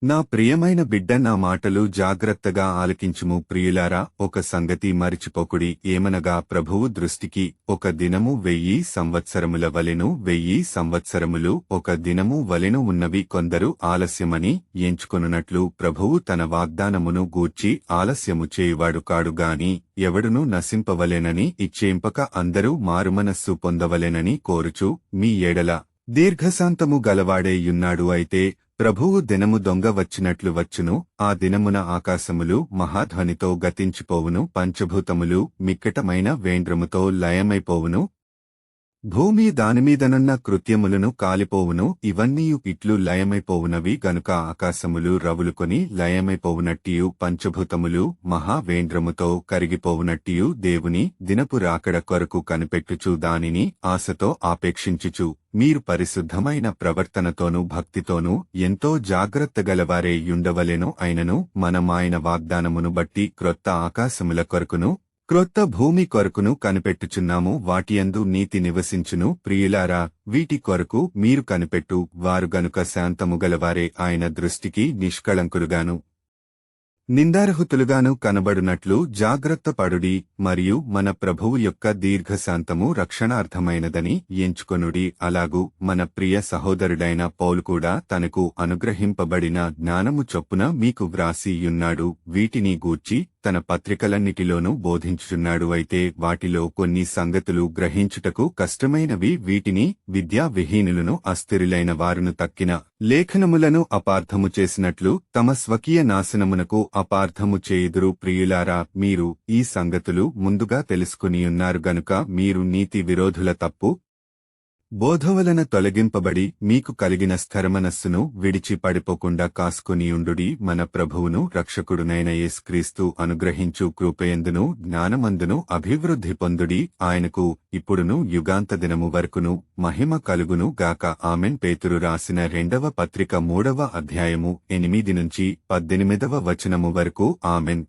నా ప్రియమైన బిడ్డ, నా మాటలు జాగ్రత్తగా ఆలకించుము. ప్రియులారా, ఒక సంగతి మరిచిపోకుడి. ఏమనగా ప్రభువు దృష్టికి ఒక దినము 1000 సంవత్సరముల వలెను, 1000 సంవత్సరములు ఒక దినము వలెను ఉన్నవి. కొందరు ఆలస్యమని ఎంచుకొనున్నట్లు ప్రభువు తన వాగ్దానమును గూర్చి ఆలస్యము చేయువాడు కాడు గాని, ఎవడును నశింపవలెనని ఇచ్చేంపక అందరూ మారుమనస్సు పొందవలెనని కోరుచు మీ ఎడల దీర్ఘశాంతము గలవాడేయున్నాడు. అయితే ప్రభువు దినము దొంగ వచ్చినట్లు వచ్చును. ఆ దినమున ఆకాశములు మహాధ్వనితో గతించిపోవును, పంచభూతములు మిక్కటమైన వేండ్రముతో లయమైపోవును, భూమి దానిమీదనున్న కృత్యములను కాలిపోవును. ఇవన్నీయు ఇట్లు లయమైపోవునవి గనుక ఆకాశములు రవులుకొని లయమైపోవునట్టియు, పంచభూతములు మహావేంద్రముతో కరిగిపోవునట్టియు దేవుని దినపు రాకడ కొరకు కనిపెట్టుచు దానిని ఆశతో ఆపేక్షించుచు మీరు పరిశుద్ధమైన ప్రవర్తనతోనూ భక్తితోనూ ఎంతో జాగ్రత్తగలవారే యుండవలెను. అయినను మనమాయన వాగ్దానమును బట్టి క్రొత్త ఆకాశముల కొరకును క్రొత్త భూమి కొరకును కనిపెట్టుచున్నాము. వాటియందు నీతి నివసించును. ప్రియులారా, వీటి కొరకు మీరు కనిపెట్టు వారు గనుక శాంతముగలవారే ఆయన దృష్టికి నిష్కళంకులుగాను నిందారహితులుగాను కనబడునట్లు జాగ్రత్త పడుడి. మరియు మన ప్రభువు యొక్క దీర్ఘశాంతము రక్షణార్థమైనదని ఎంచుకొనుడి. అలాగు మన ప్రియ సహోదరుడైన పౌలు కూడా తనకు అనుగ్రహింపబడిన జ్ఞానము చొప్పున మీకు వ్రాసియున్నాడు. వీటిని గూర్చి తన పత్రికలన్నిటిలోనూ బోధించుచున్నాడు. అయితే వాటిలో కొన్ని సంగతులు గ్రహించుటకు కష్టమైనవి. వీటిని విద్యా విహీనులను, అస్థిరులైన వారును తక్కిన లేఖనములను అపార్థము చేసినట్లు తమ స్వకీయ నాశనమునకు అపార్థము చేయుదురు. ప్రియులారా, మీరు ఈ సంగతులు ముందుగా తెలుసుకునియున్నారు గనుక మీరు నీతి విరోధుల తప్పు బోధవలన తొలగింపబడి మీకు కలిగిన స్థిరమనస్సును విడిచి పడిపోకుండా కాసుకొనియుండుడి. మన ప్రభువును రక్షకుడునైన యేసుక్రీస్తు అనుగ్రహించు కృపయందును జ్ఞానమందును అభివృద్ధి పొందుడి. ఆయనకు ఇప్పుడును యుగాంత దినము వరకును మహిమ కలుగును గాక. ఆమెన్. పేతురు రాసిన 2వ పత్రిక 3వ అధ్యాయము 8 నుంచి 18వ వచనము వరకు. ఆమెన్.